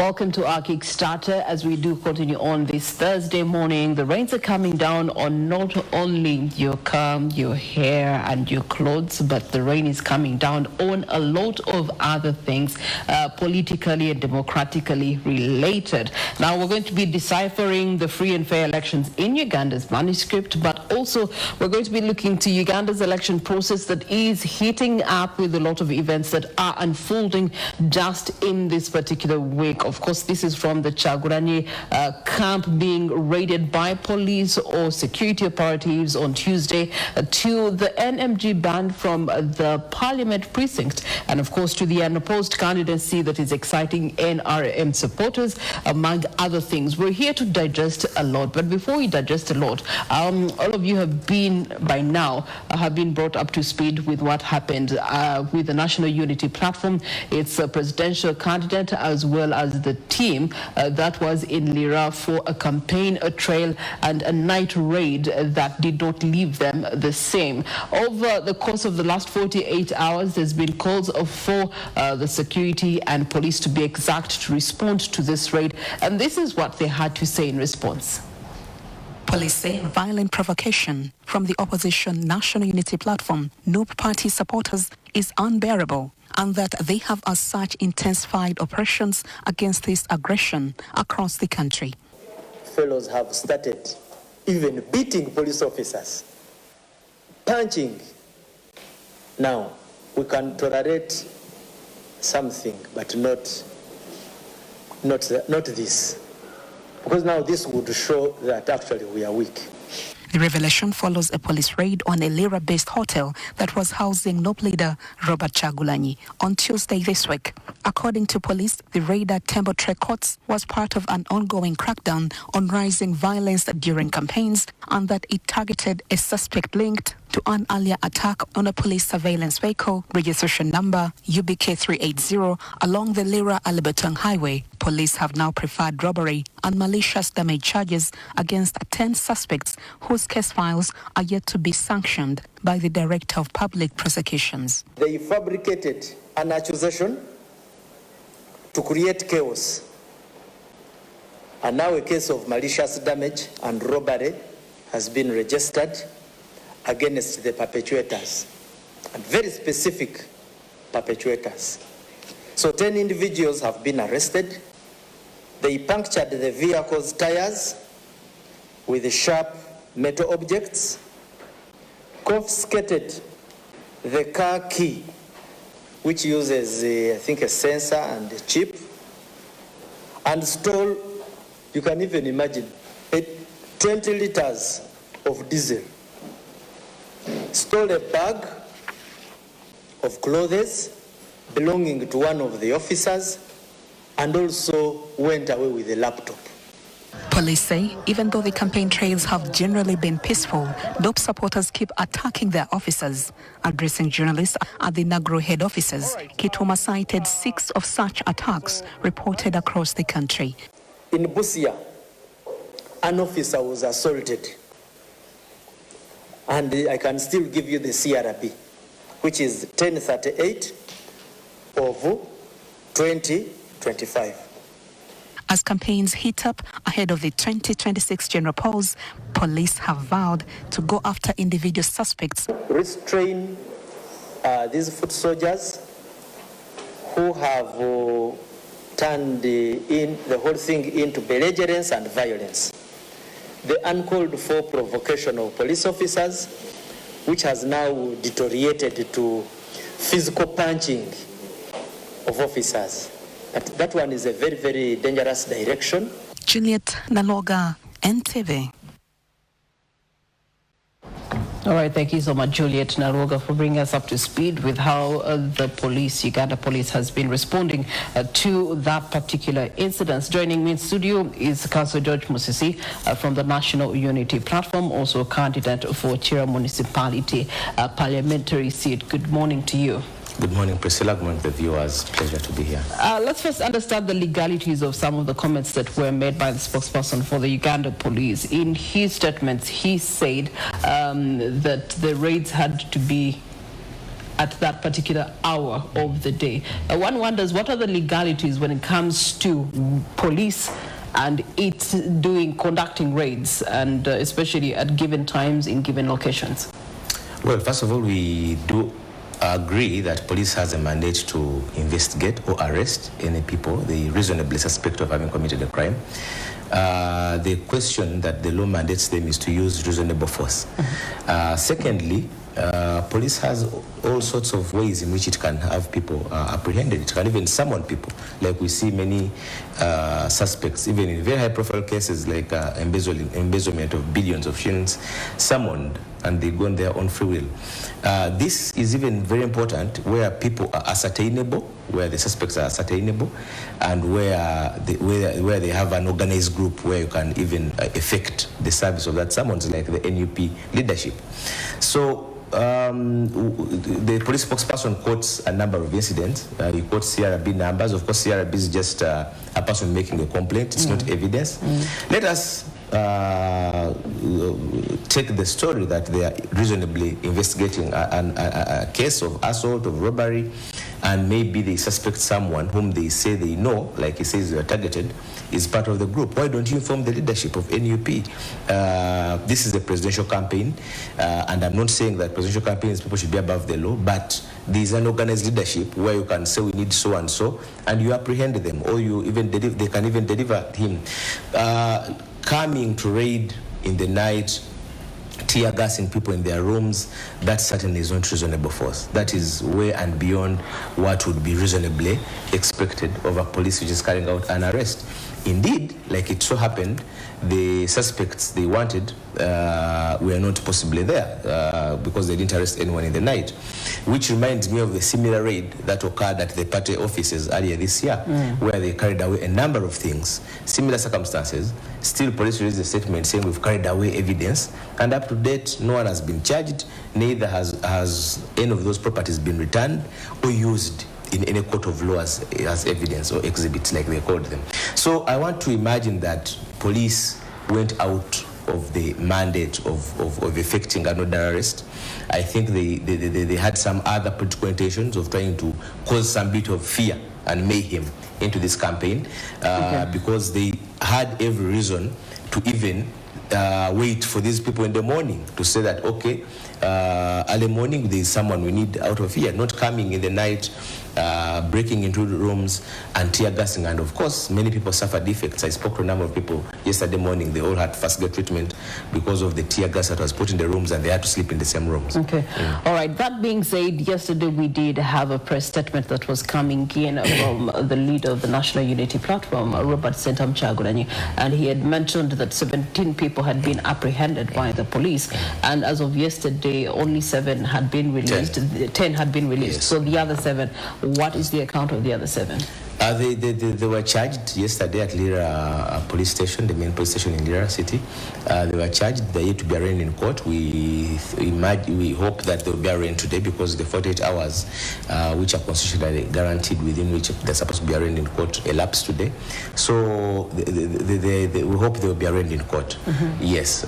Welcome to our Kickstarter. As we do continue on this Thursday morning, the rains are coming down on not only your car, your hair and your clothes, but the rain is coming down on a lot of other things, politically and democratically related. Now we're going to be deciphering the free and fair elections in Uganda's manuscript, but also we're going to be looking to Uganda's election process that is heating up with a lot of events that are unfolding just in this particular week. Of course, this is from the Kyagulanyi camp being raided by police or security operatives on Tuesday, to the NMG ban from the parliament precinct, and of course to the unopposed candidacy that is exciting NRM supporters, among other things. We're here to digest a lot, but before we digest a lot, all of you have been by now have been brought up to speed with what happened with the National Unity Platform, its presidential candidate, as well as the team that was in Lira for a campaign, a trail and a night raid that did not leave them the same. Over the course of the last 48 hours, there's been calls for the security and police, to be exact, to respond to this raid, and this is what they had to say in response. Police say violent provocation from the opposition National Unity Platform, NUP party supporters, is unbearable, and that they have as such intensified operations against this aggression across the country. Fellows have started even beating police officers, punching. Now, we can tolerate something, but not this. Because now this would show that actually we are weak. The revelation follows a police raid on a Lira-based hotel that was housing NUP leader Robert Kyagulanyi on Tuesday this week. According to police, the raid at Tembotre Courts was part of an ongoing crackdown on rising violence during campaigns, and that it targeted a suspect linked to an earlier attack on a police surveillance vehicle, registration number UBK 380, along the Lira-Alberton Highway. Police have now preferred robbery and malicious damage charges against 10 suspects whose case files are yet to be sanctioned by the Director of Public Prosecutions. They fabricated an accusation to create chaos, and now a case of malicious damage and robbery has been registered against the perpetrators, and very specific perpetrators. So 10 individuals have been arrested. They punctured the vehicle's tires with sharp metal objects, confiscated the car key, which uses, I think, a sensor and a chip, and stole, you can even imagine, 20 liters of diesel. Stole a bag of clothes belonging to one of the officers, and also went away with a laptop. Police say even though the campaign trails have generally been peaceful, NUP supporters keep attacking their officers. Addressing journalists at the Nagro head offices, Kituma cited 6 of such attacks reported across the country. In Busia, an officer was assaulted, and I can still give you the CRB, which is 1038 of 2025. As campaigns heat up ahead of the 2026 general polls, police have vowed to go after individual suspects. Restrain these foot soldiers who have turned the whole thing into belligerence and violence. The uncalled for provocation of police officers, which has now deteriorated to physical punching of officers. That one is a very, very dangerous direction. Juliet Naloga, NTV. All right, thank you so much, Juliet Naroga, for bringing us up to speed with how the police, Uganda police, has been responding to that particular incident. Joining me in studio is Councillor George Musisi from the National Unity Platform, also a candidate for Chira Municipality parliamentary seat. Good morning to you. Good morning, Priscilla. Good morning, the viewers. Pleasure to be here. Let's first understand the legalities of some of the comments that were made by the spokesperson for the Uganda police. In his statements, he said that the raids had to be at that particular hour of the day. One wonders, what are the legalities when it comes to police and it's conducting raids, and especially at given times in given locations? Well, first of all, we do agree that police has a mandate to investigate or arrest any people they reasonably suspect of having committed a crime. The question that the law mandates them is to use reasonable force. Secondly, police has all sorts of ways in which it can have people apprehended. It can even summon people, like we see many suspects, even in very high-profile cases like embezzlement of billions of shillings, summoned, and they go on their own free will. This is even very important where people are ascertainable, where the suspects are ascertainable, and where they have an organized group where you can even effect the service of that summons, like the NUP leadership. So the police spokesperson quotes a number of incidents. He quotes CRB numbers. Of course, CRB is just a person making a complaint. It's not evidence. Let us take the story that they are reasonably investigating a case of assault, of robbery, and maybe they suspect someone whom they say they know, like he says they are targeted, is part of the group. Why don't you inform the leadership of NUP? This is a presidential campaign, and I'm not saying that presidential campaigns people should be above the law, but there is an organized leadership where you can say we need so and so, and you apprehend them, or you even they can even deliver him. Coming to raid in the night, tear gassing people in their rooms, that certainly is not reasonable force. That is way and beyond what would be reasonably expected of a police which is carrying out an arrest. Indeed, like it so happened, the suspects they wanted were not possibly there because they didn't arrest anyone in the night, which reminds me of the similar raid that occurred at the party offices earlier this year, where they carried away a number of things, similar circumstances. Still, police released a statement saying we've carried away evidence, and up to date, no one has been charged, neither has any of those properties been returned or used in any court of law as evidence or exhibits, like they called them. So I want to imagine that police went out of the mandate of effecting an order arrest. I think they had some other political intentions of trying to cause some bit of fear and mayhem into this campaign, because they had every reason to even wait for these people in the morning to say that, okay, early morning there is someone we need out of here, not coming in the night, breaking into the rooms and tear gassing. And of course, many people suffered defects. I spoke to a number of people yesterday morning. They all had first grade treatment because of the tear gas that was put in the rooms, and they had to sleep in the same rooms. Okay. All right. That being said, yesterday we did have a press statement that was coming in from the leader of the National Unity Platform, Robert Chagulanyi, and he had mentioned that 17 people had been apprehended by the police, and as of yesterday, only 7 had been released. 10 had been released. Yes. So the other 7, what is the account of the other 7? They were charged yesterday at Lira police station, the main police station in Lira City. They were charged. They are yet to be arraigned in court. We hope that they will be arraigned today, because the 48 hours which are constitutionally guaranteed within which they're supposed to be arraigned in court elapsed today. So we hope they will be arraigned in court. Yes.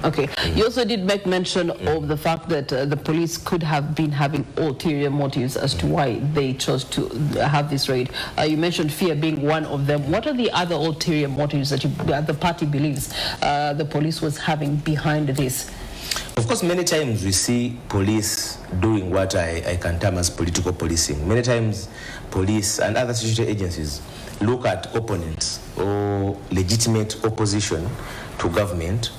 Okay. You also did make mention of the fact that the police could have been having ulterior motives as to why they chose to have this raid. You mentioned fear being one of them. What are the other ulterior motives that the party believes the police was having behind this? Of course, many times we see police doing what I can term as political policing. Many times police and other security agencies look at opponents or legitimate opposition to government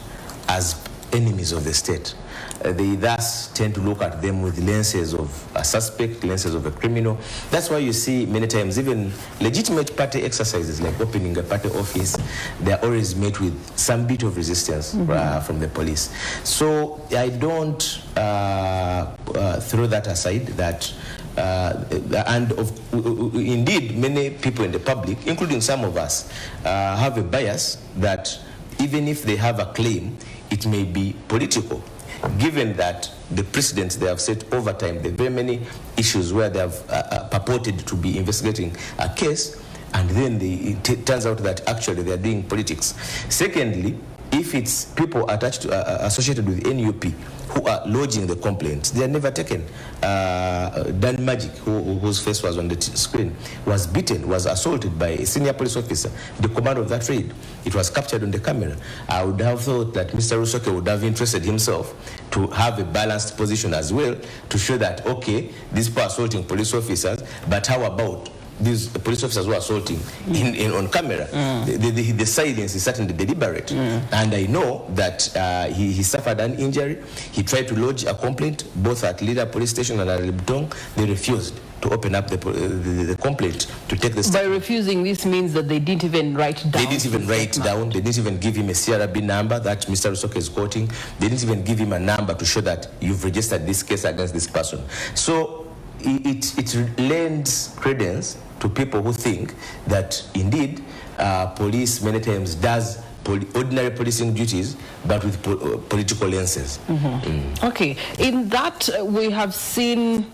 as enemies of the state. They thus tend to look at them with lenses of a suspect, lenses of a criminal. That's why you see many times even legitimate party exercises like opening a party office, they're always met with some bit of resistance from the police. So I don't throw that aside, that indeed many people in the public, including some of us, have a bias that even if they have a claim, it may be political, given that the precedents they have set over time, there are very many issues where they have purported to be investigating a case, and then it turns out that actually they are doing politics. Secondly, if it's people attached to, associated with NUP who are lodging the complaints, they are never taken. Dan Magic, whose face was on the screen, was beaten, was assaulted by a senior police officer, the commander of that raid. It was captured on the camera. I would have thought that Mr. Rusoke would have interested himself to have a balanced position as well, to show that, okay, these people are assaulting police officers, but how about these police officers who are assaulting on camera? The silence is certainly deliberate. And I know that he suffered an injury. He tried to lodge a complaint both at Lida police station and at Libdong. They refused to open up the complaint to take the step. By refusing, this means that they didn't even write down. They didn't even write down. They didn't even give him a CRB number that Mr. Rusoke is quoting. They didn't even give him a number to show that you've registered this case against this person. So it lends credence to people who think that indeed police many times does ordinary policing duties, but with political lenses. Okay, in that we have seen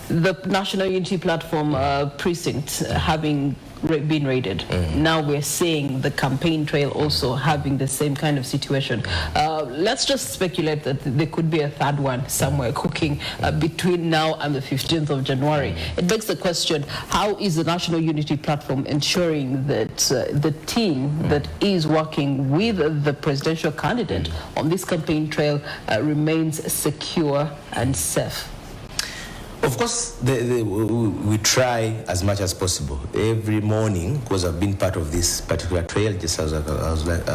the National Unity Platform precinct having been raided. Now we're seeing the campaign trail also having the same kind of situation. Let's just speculate that there could be a third one somewhere cooking between now and the 15th of January. It begs the question, how is the National Unity Platform ensuring that the team that is working with the presidential candidate on this campaign trail remains secure and safe? Of course, we try as much as possible. Every morning, because I've been part of this particular trail, just as I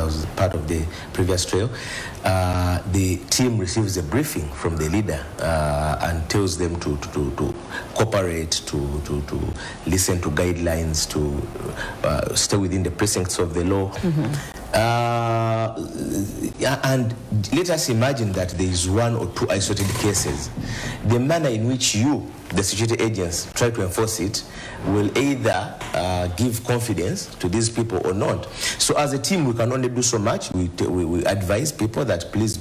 was part of the previous trail, the team receives a briefing from the leader and tells them to cooperate, to listen to guidelines, to stay within the precincts of the law. And let us imagine that there is one or two isolated cases. The manner in which you, the security agents, try to enforce it will either give confidence to these people or not. So as a team, we can only do so much. We advise people that please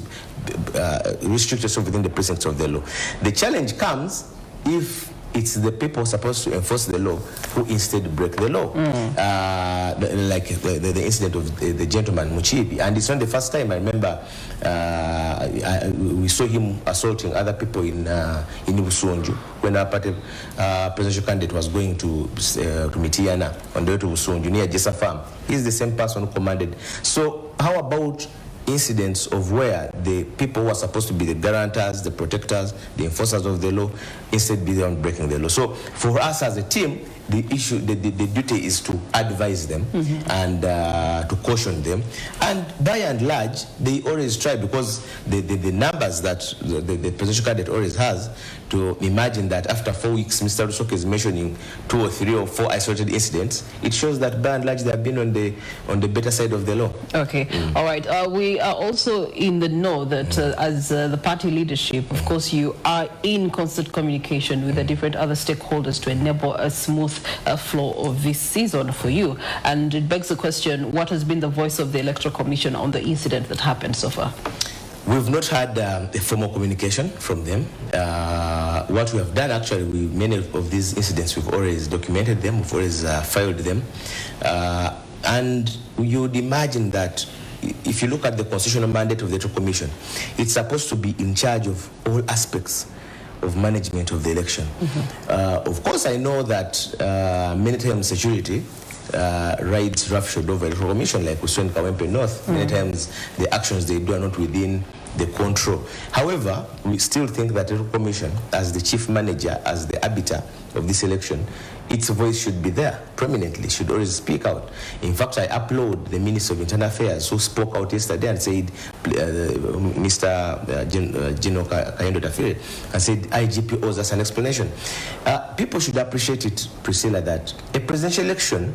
restrict yourself within the precincts of the law. The challenge comes if it's the people supposed to enforce the law who instead break the law. Like the incident of the gentleman Muchibi. And it's not the first time. I remember we saw him assaulting other people in Busonju when our party presidential candidate was going to Mitiana on the way to Busonju near Jessa Farm. He's the same person who commanded. So how about incidents of where the people who are supposed to be the guarantors, the protectors, the enforcers of the law, instead be the one breaking the law? So for us as a team, the duty is to advise them and to caution them. And by and large, they always try, because the numbers that the presidential candidate always has, to imagine that after 4 weeks, Mr. Rusoke is mentioning 2 or 3 or 4 isolated incidents. It shows that by and large they have been on the better side of the law. Okay, all right. We are also in the know that as the party leadership, of course, you are in constant communication with the different other stakeholders to enable a smooth flow of this season for you. And it begs the question, what has been the voice of the Electoral Commission on the incident that happened so far? We've not had a formal communication from them. What we have done, actually, many of these incidents, we've always documented them, we've always filed them. And you would imagine that if you look at the constitutional mandate of the Electoral Commission, it's supposed to be in charge of all aspects of management of the election. Of course, I know that many times security rides roughshod over the Electoral Commission, like we saw in Kawempe North. Many times the actions they do are not within the control. However, we still think that the Electoral Commission, as the chief manager, as the arbiter of this election, its voice should be there prominently, should always speak out. In fact, I applaud the Minister of Internal Affairs, who spoke out yesterday and said, Mr. Gino Kayendo Tafire, and said IGP owes us an explanation. People should appreciate it, Priscilla, that a presidential election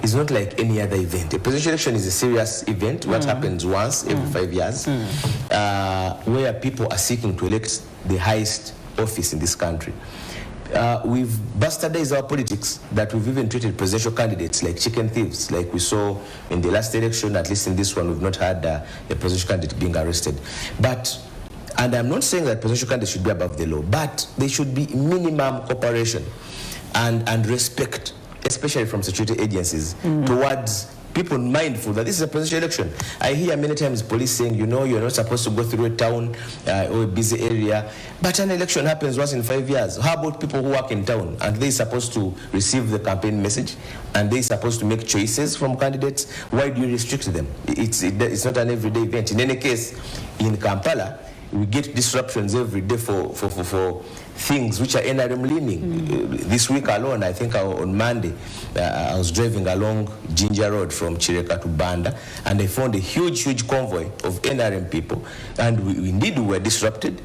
is not like any other event. A presidential election is a serious event, what happens once every 5 years, where people are seeking to elect the highest office in this country. We've bastardized our politics, that we've even treated presidential candidates like chicken thieves, like we saw in the last election. At least in this one, we've not had a presidential candidate being arrested. And I'm not saying that presidential candidates should be above the law, but there should be minimum cooperation and respect, especially from security agencies, towards people mindful that this is a presidential election. I hear many times police saying, you know, you're not supposed to go through a town or a busy area, but an election happens once in 5 years. How about people who work in town and they're supposed to receive the campaign message and they're supposed to make choices from candidates? Why do you restrict them? It's not an everyday event. In any case, in Kampala, we get disruptions every day for things which are NRM leaning. This week alone, I think on Monday, I was driving along Jinja Road from Chireka to Banda, and I found a huge convoy of NRM people, and indeed we were disrupted.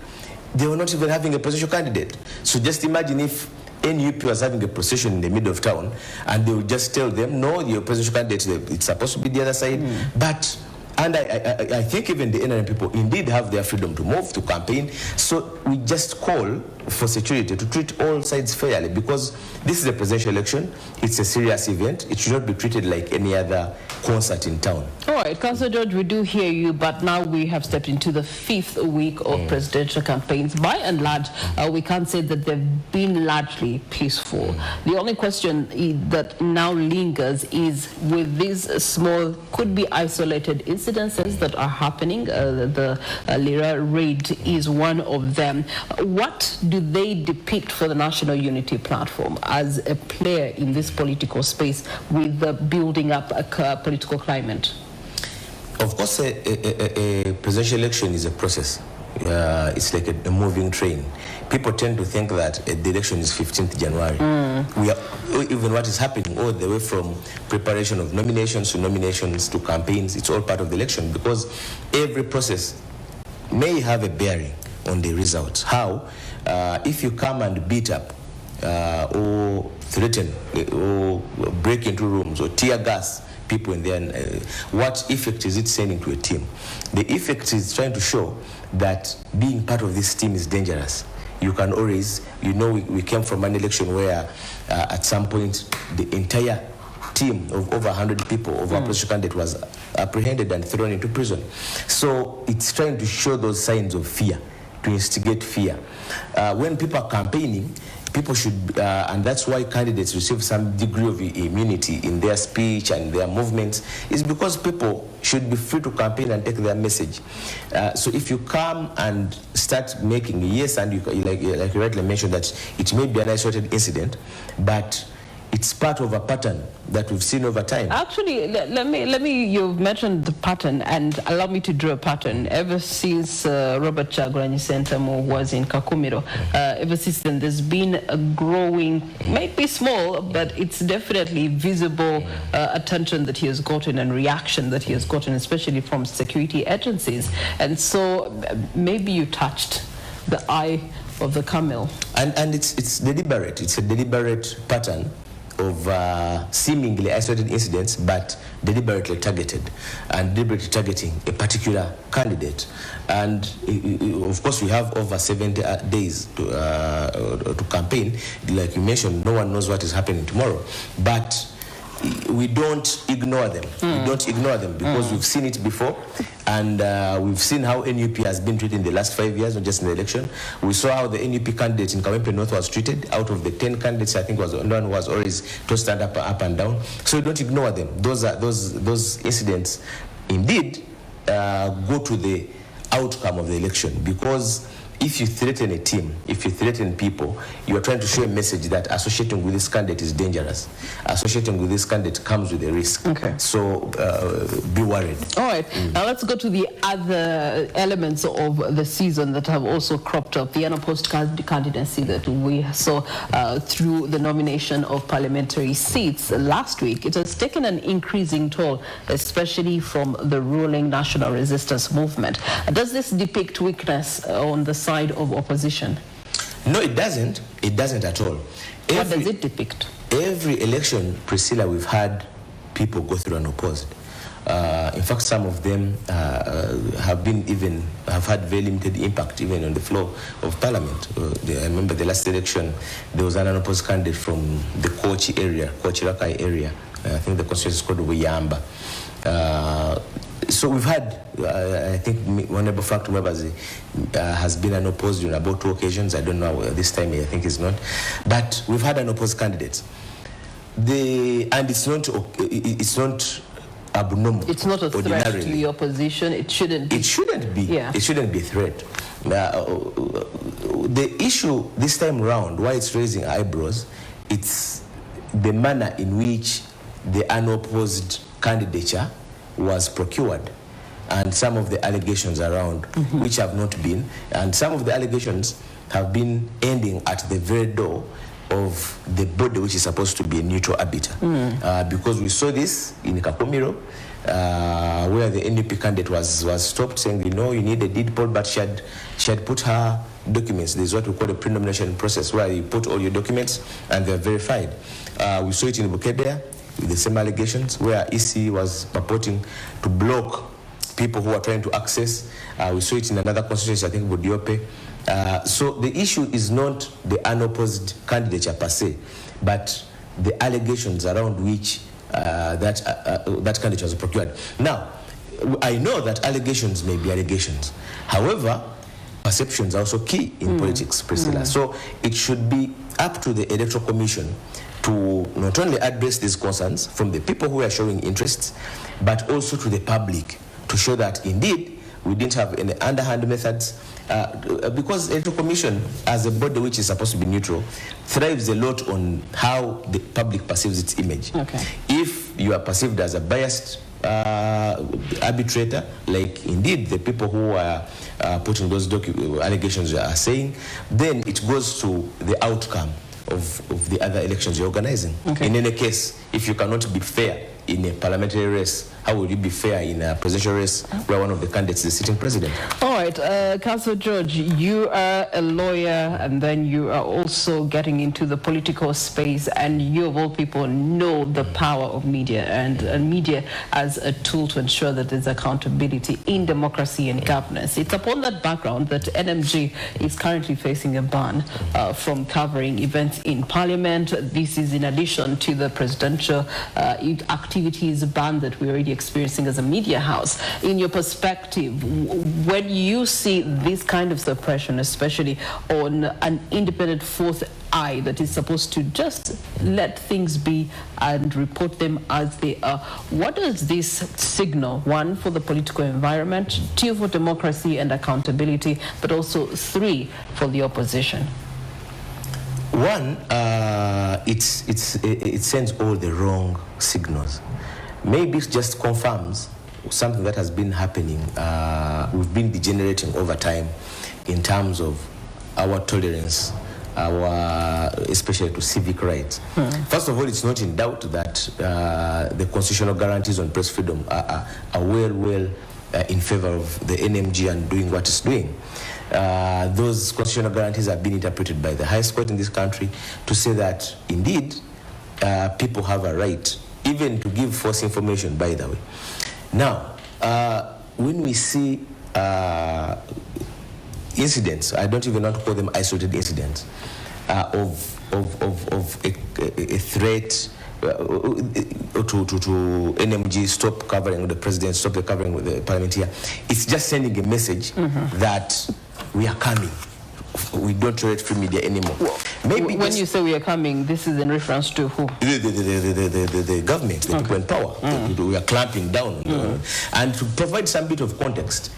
They were not even having a presidential candidate. So just imagine if NUP was having a procession in the middle of town, and they would just tell them, no, your presidential candidate, it's supposed to be the other side. But and I think even the NRM people indeed have their freedom to move, to campaign. So we just call for security to treat all sides fairly, because this is a presidential election. It's a serious event. It should not be treated like any other concert in town. All right, Councillor George, we do hear you, but now we have stepped into the 5th week of presidential campaigns. By and large, we can't say that they've been largely peaceful. The only question that now lingers is with these small, could be isolated incidences that are happening. The Lira raid is one of them. What do they depict for the National Unity Platform as a player in this political space with the building up a political climate? Of course, a presidential election is a process. It's like a moving train. People tend to think that the election is 15th January. Even what is happening all the way from preparation of nominations to campaigns, it's all part of the election, because every process may have a bearing on the results. How? If you come and beat up or threaten or break into rooms or tear gas people in there, what effect is it sending to a team? The effect is trying to show that being part of this team is dangerous. You can always, we came from an election where at some point the entire team of over 100 people of our presidential candidate was apprehended and thrown into prison. So it's trying to show those signs of fear, to instigate fear. When people are campaigning, people should, and that's why candidates receive some degree of immunity in their speech and their movements, is because people should be free to campaign and take their message. So if you come and start making, yes, and like you rightly mentioned, that it may be an isolated incident, but it's part of a pattern that we've seen over time. Actually, let me. You've mentioned the pattern, and allow me to draw a pattern. Ever since Robert Chagulanyi Sentamu was in Kakumiro, ever since then, there's been a growing, might be small, but it's definitely visible attention that he has gotten and reaction that he has gotten, especially from security agencies. And so maybe you touched the eye of the camel. And it's deliberate. It's a deliberate pattern of seemingly isolated incidents, but deliberately targeted, and deliberately targeting a particular candidate. And of course, we have over 70 days to campaign. Like you mentioned, no one knows what is happening tomorrow, but we don't ignore them. We don't ignore them, because we've seen it before, and we've seen how NUP has been treated in the last 5 years, not just in the election. We saw how the NUP candidate in Kawempe North was treated. Out of the 10 candidates, I think was the one who was always tossed up and down. So we don't ignore them. Those incidents indeed go to the outcome of the election, because if you threaten a team, if you threaten people, you are trying to show a message that associating with this candidate is dangerous. Associating with this candidate comes with a risk. Okay. So be worried. All right. Now let's go to the other elements of the season that have also cropped up. The unopposed candidacy that we saw through the nomination of parliamentary seats last week. It has taken an increasing toll, especially from the ruling National Resistance Movement. Does this depict weakness on the side of opposition? No, it doesn't. It doesn't at all. What does it depict? Every election, Priscilla, we've had people go through unopposed. In fact, some of them have had very limited impact even on the floor of Parliament. I remember the last election, there was an unopposed candidate from the Kochi area, Kochi-Rakai area. I think the constituency is called Wiyamba. So we've had, I think, Honorable Frank Tumebazi has been unopposed on about 2 occasions. I don't know, this time I think he's not. But we've had unopposed candidates. And it's not abnormal. It's not a threat ordinarily. to the opposition. It shouldn't be. It shouldn't be. Yeah. It shouldn't be a threat. The issue this time around, why it's raising eyebrows, it's the manner in which the unopposed candidature was procured, and some of the allegations around which have not been, and some of the allegations have been ending at the very door of the body which is supposed to be a neutral arbiter. Because we saw this in Kakumiro, where the NDP candidate was stopped saying, you know, you need a deed poll, but she had put her documents. There's what we call a pre-nomination process, where you put all your documents and they're verified. We saw it in Bukedea with the same allegations, where EC was purporting to block people who are trying to access. We saw it in another constituency, I think Budiope. So the issue is not the unopposed candidature per se, but the allegations around which that candidature was procured. Now, I know that allegations may be allegations. However, perceptions are also key in politics, Priscilla. So it should be up to the Electoral Commission to not only address these concerns from the people who are showing interest, but also to the public to show that indeed we didn't have any underhand methods, because the Electoral Commission, as a body which is supposed to be neutral, thrives a lot on how the public perceives its image. Okay. If you are perceived as a biased arbitrator, like indeed the people who are putting those allegations are saying, then it goes to the outcome of the other elections you're organizing. Okay. In any case, if you cannot be fair in a parliamentary race, how will you be fair in a presidential race where one of the candidates is the sitting president? All right, Councillor George, you are a lawyer, and then you are also getting into the political space, and you of all people know the power of media and media as a tool to ensure that there's accountability in democracy and governance. It's upon that background that NMG is currently facing a ban from covering events in Parliament. This is in addition to the presidential activities ban that we already experiencing as a media house. In your perspective, when you see this kind of suppression, especially on an independent fourth eye that is supposed to just let things be and report them as they are, what does this signal? One, for the political environment; two, for democracy and accountability; but also three, for the opposition. One, it sends all the wrong signals. Maybe it just confirms something that has been happening. We've been degenerating over time in terms of our tolerance, especially to civic rights. First of all, it's not in doubt that the constitutional guarantees on press freedom are well in favor of the NMG and doing what it's doing. Those constitutional guarantees have been interpreted by the highest court in this country to say that indeed people have a right even to give false information, by the way. Now, when we see incidents, I don't even want to call them isolated incidents, of a threat to NMG, stop covering with the president, stop the covering with the parliamentarian, it's just sending a message that we are coming. We don't tolerate free media anymore. Maybe when you say we are coming, this is in reference to who? The government, the people in power. We are clamping down. And to provide some bit of context,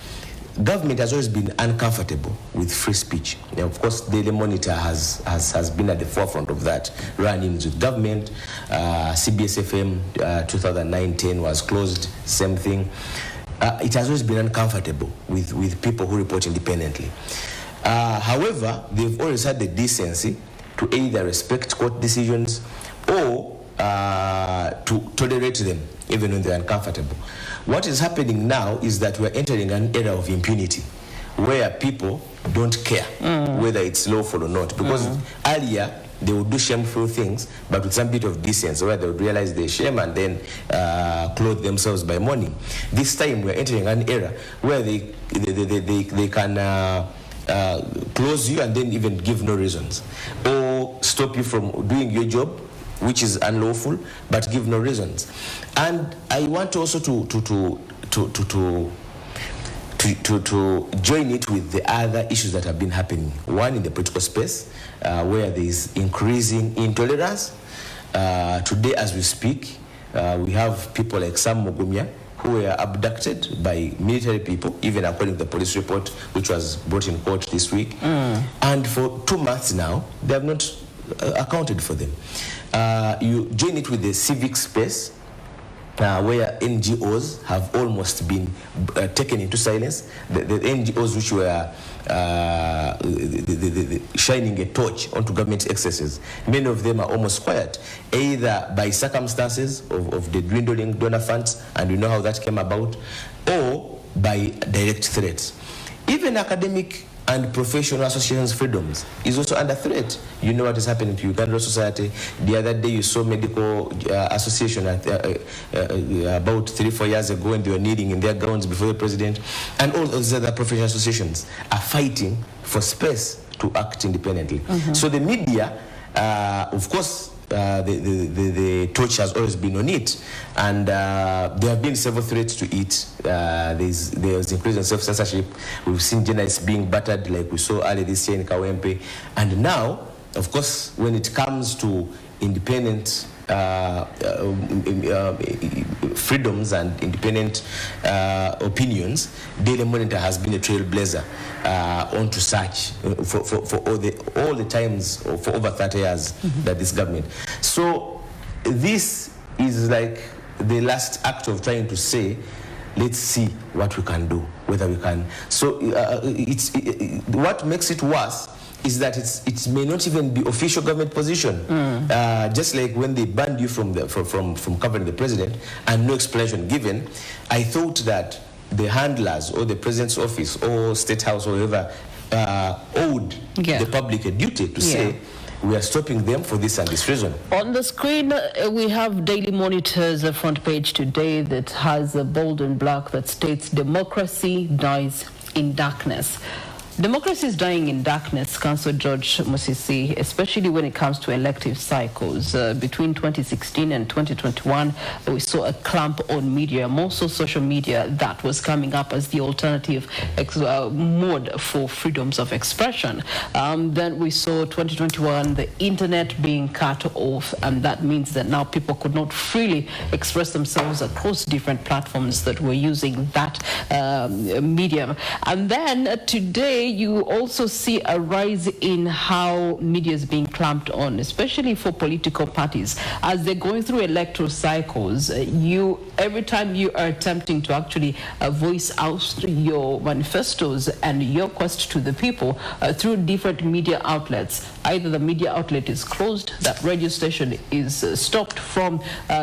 government has always been uncomfortable with free speech. Now, of course, Daily Monitor has been at the forefront of that, run-ins with government. CBS FM 2009-10 was closed, same thing. It has always been uncomfortable with people who report independently. However, they've always had the decency to either respect court decisions or to tolerate them, even when they're uncomfortable. What is happening now is that we're entering an era of impunity, where people don't care whether it's lawful or not. Because earlier, they would do shameful things, but with some bit of decency, where they would realize their shame and then clothe themselves by morning. This time, we're entering an era where they can close you and then even give no reasons, or stop you from doing your job, which is unlawful, but give no reasons. And I want also to join it with the other issues that have been happening. One, in the political space, where there is increasing intolerance. Today, as we speak, We have people like Sam Mugumya, who were abducted by military people, even according to the police report, which was brought in court this week. And for 2 months now, they have not accounted for them. You join it with the civic space, where NGOs have almost been taken into silence. The NGOs which were shining a torch onto government excesses, many of them are almost quiet, either by circumstances of the dwindling donor funds, and we know how that came about, or by direct threats. Even academic and professional associations' freedoms is also under threat. You know what is happening to Uganda Society. The other day you saw medical association about 3-4 years ago, and they were kneeling in their grounds before the president. And all those other professional associations are fighting for space to act independently. So the media, of course, the torch has always been on it, and there have been several threats to it. There's increase in self-censorship. We've seen journalists being battered, like we saw earlier this year in Kawempe. And now, of course, when it comes to independent freedoms and independent opinions, Daily Monitor has been a trailblazer onto such for all the times, for over 30 years that this government. So this is like the last act of trying to say, let's see what we can do, whether we can. So what makes it worse is that it may not even be official government position. Just like when they banned you from covering the president and no explanation given, I thought that the handlers or the president's office or state house or whoever owed the public a duty to say, we are stopping them for this and this reason. On the screen, we have Daily Monitor's front page today that has a bold and black that states, democracy dies in darkness. Democracy is dying in darkness, Councillor George Musisi, especially when it comes to elective cycles. Between 2016 and 2021, we saw a clamp on media, more so social media, that was coming up as the alternative mode for freedoms of expression. Then we saw 2021, the internet being cut off, and that means that now people could not freely express themselves across different platforms that were using that medium. And then today, you also see a rise in how media is being clamped on, especially for political parties. As they're going through electoral cycles, every time you are attempting to actually voice out your manifestos and your quest to the people through different media outlets, either the media outlet is closed, that radio station is stopped from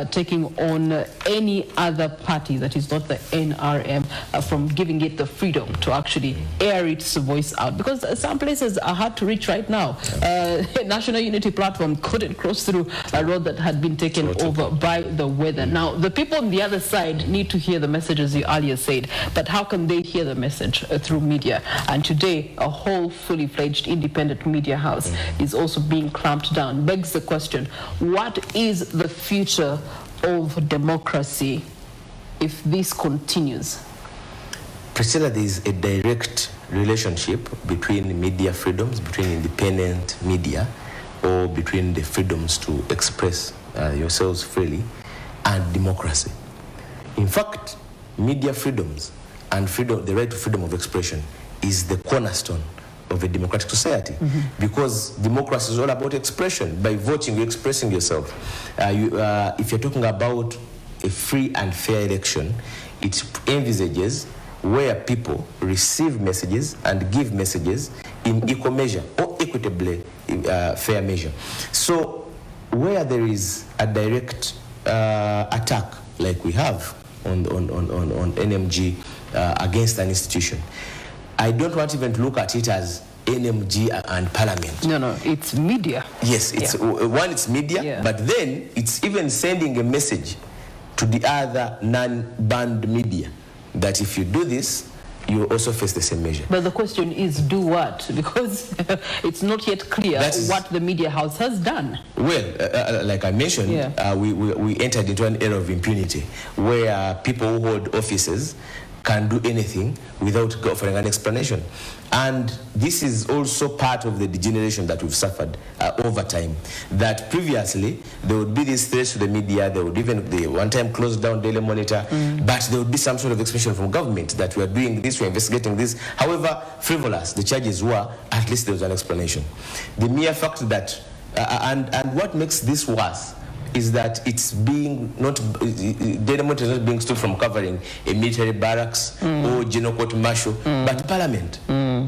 taking on any other party that is not the NRM from giving it the freedom to actually air its voice out, because some places are hard to reach right now. National Unity Platform couldn't cross through a road that had been taken over by the weather. Now, the people on the other side need to hear the messages you earlier said, but how can they hear the message through media? And today, a whole fully fledged independent media house is also being clamped down. Begs the question, what is the future of democracy if this continues? Priscilla, there is a direct relationship between media freedoms, between independent media, or between the freedoms to express yourselves freely and democracy. In fact, media freedoms and the right to freedom of expression is the cornerstone of a democratic society, because democracy is all about expression. By voting, you're expressing yourself. If you're talking about a free and fair election, it envisages where people receive messages and give messages in equal measure or equitably fair measure. So where there is a direct attack like we have on NMG against an institution, I don't want even to look at it as NMG and Parliament. No, it's media. Yes, it's media, but then it's even sending a message to the other non-banned media that if you do this, you will also face the same measure. But the question is, do what? Because it's not yet clear what the media house has done. Well, like I mentioned, we entered into an era of impunity where people who hold offices can do anything without offering an explanation. And this is also part of the degeneration that we've suffered over time. That previously, there would be these threats to the media, they would even, they one time closed down Daily Monitor, but there would be some sort of explanation from government that we are doing this, we're investigating this. However frivolous the charges were, at least there was an explanation. The mere fact that, and what makes this worse is that it's being not, Daily Monitor is not being stopped from covering a military barracks or general court martial, but parliament,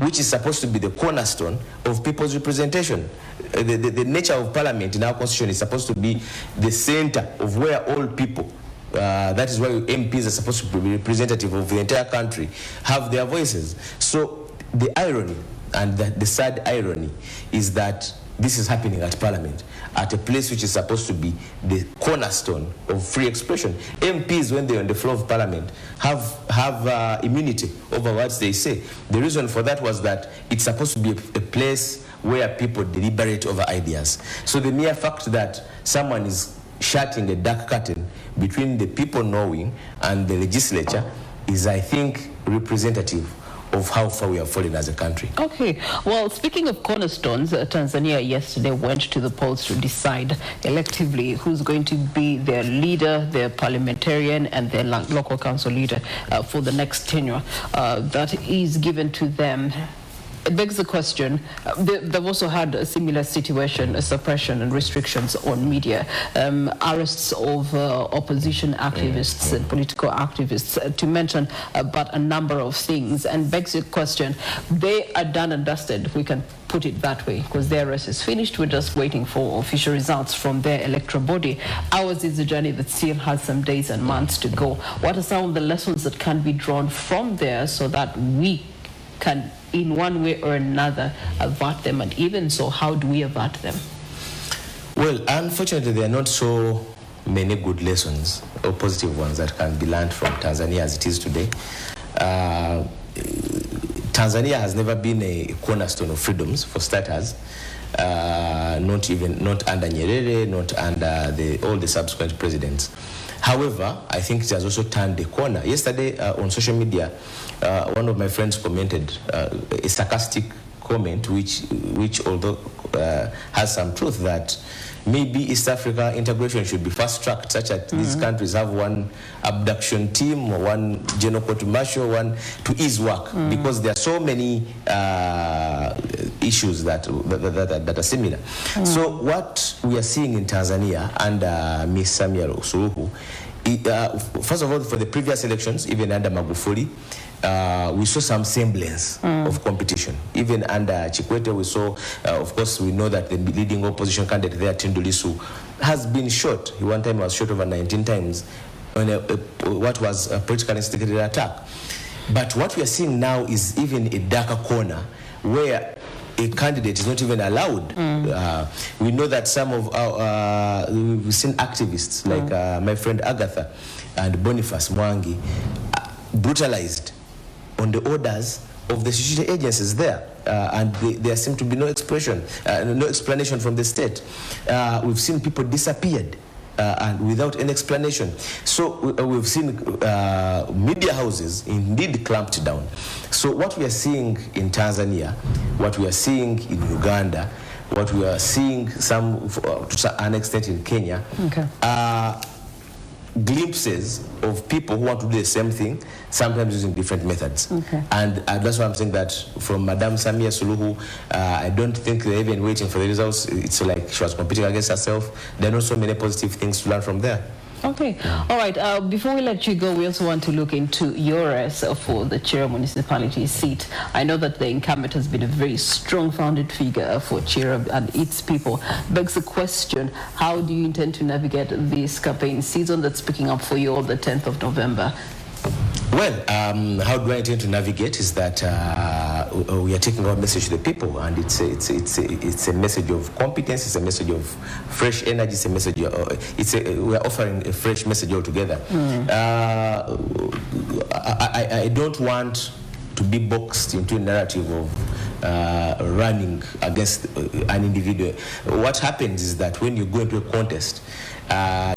which is supposed to be the cornerstone of people's representation. The nature of parliament in our constitution is supposed to be the center of where all people, that is why MPs are supposed to be representative of the entire country, have their voices. So the irony, and the sad irony, is that this is happening at Parliament, at a place which is supposed to be the cornerstone of free expression. MPs, when they're on the floor of Parliament, have immunity over what they say. The reason for that was that it's supposed to be a place where people deliberate over ideas. So the mere fact that someone is shutting a dark curtain between the people knowing and the legislature is, I think, representative of how far we have fallen as a country. Okay, well, speaking of cornerstones, Tanzania yesterday went to the polls to decide electively who's going to be their leader, their parliamentarian, and their local council leader for the next tenure. That is given to them. It begs the question, they've also had a similar situation, a suppression and restrictions on media, arrests of opposition activists and political activists, to mention but a number of things, and begs the question, they are done and dusted, we can put it that way, because their race is finished. We're just waiting for official results from their electoral body. Ours is a journey that still has some days and months to go. What are some of the lessons that can be drawn from there so that we can, in one way or another, avert them? And even so, how do we avert them? Well, unfortunately, there are not so many good lessons or positive ones that can be learned from Tanzania as it is today. Tanzania has never been a cornerstone of freedoms, for starters. Not under Nyerere, not under all the subsequent presidents. However, I think it has also turned the corner. Yesterday on social media, one of my friends commented a sarcastic comment, which although has some truth, that maybe East Africa integration should be fast-tracked, such that these countries have one abduction team, or one general court martial, one to ease work, because there are so many issues that are similar. So what we are seeing in Tanzania under Ms. Samia Suluhu, first of all, for the previous elections, even under Magufuli, we saw some semblance of competition. Even under Chikwete, we saw, of course, we know that the leading opposition candidate there, Tundu Lissu, has been shot. He one time was shot over 19 times on what was a politically instigated attack. But what we are seeing now is even a darker corner, where a candidate is not even allowed. We know that some of our, we've seen activists like my friend Agatha and Boniface Mwangi brutalized on the orders of the security agencies there, and there seemed to be no explanation from the state. We've seen people disappeared and without any explanation. So we've seen media houses indeed clamped down. So what we are seeing in Tanzania, what we are seeing in Uganda, what we are seeing to an extent in Kenya, are glimpses of people who want to do the same thing, sometimes using different methods. And that's why I'm saying that from Madame Samia Suluhu, I don't think they're even waiting for the results. It's like she was competing against herself. There are not so many positive things to learn from there. Okay. All right. Before we let you go, we also want to look into your race for the Chira municipality seat. I know that the incumbent has been a very strong founded figure for Chira and its people. Begs the question, how do you intend to navigate this campaign season that's picking up for you on the 10th of November? Well, how do I intend to navigate is that we are taking our message to the people, and it's a message of competence, it's a message of fresh energy, it's a message we are offering a fresh message altogether. I don't want to be boxed into a narrative of running against an individual. What happens is that when you go into a contest,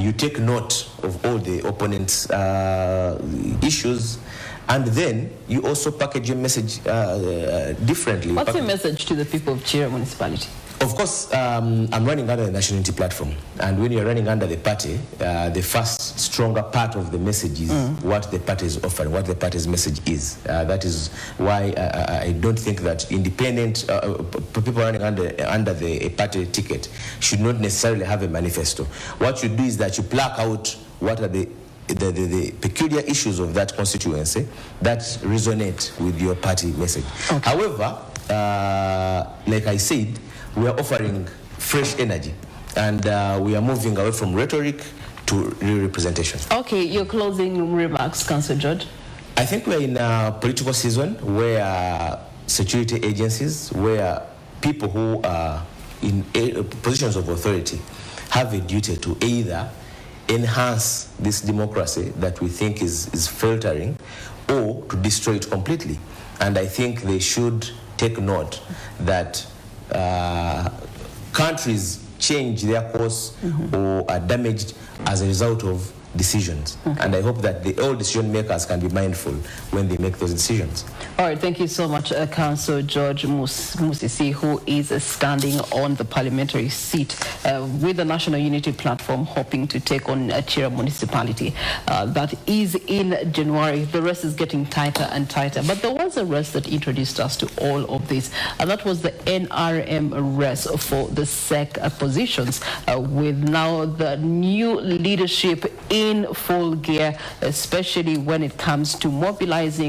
you take note of all the opponents' issues, and then you also package your message differently. What's your message to the people of Chira municipality? Of course, I'm running under the National Unity Platform, and when you're running under the party, the first stronger part of the message is what the party is offering, what the party's message is. That is why I don't think that independent people running under a party ticket should not necessarily have a manifesto. What you do is that you pluck out what are the peculiar issues of that constituency that resonate with your party message. Okay. However, like I said, we are offering fresh energy, and we are moving away from rhetoric to real representation. Okay, your closing remarks, Councillor George. I think we're in a political season where security agencies, where people who are in positions of authority have a duty to either enhance this democracy that we think is filtering, or to destroy it completely. And I think they should take note that countries change their course or are damaged as a result of decisions. And I hope that all decision makers can be mindful when they make those decisions. All right, thank you so much, Councillor George Musisi, who is standing on the parliamentary seat with the National Unity Platform, hoping to take on Chira municipality. That is in January. The race is getting tighter and tighter. But there was a race that introduced us to all of this, and that was the NRM race for the SEC positions, with now the new leadership in full gear, especially when it comes to mobilizing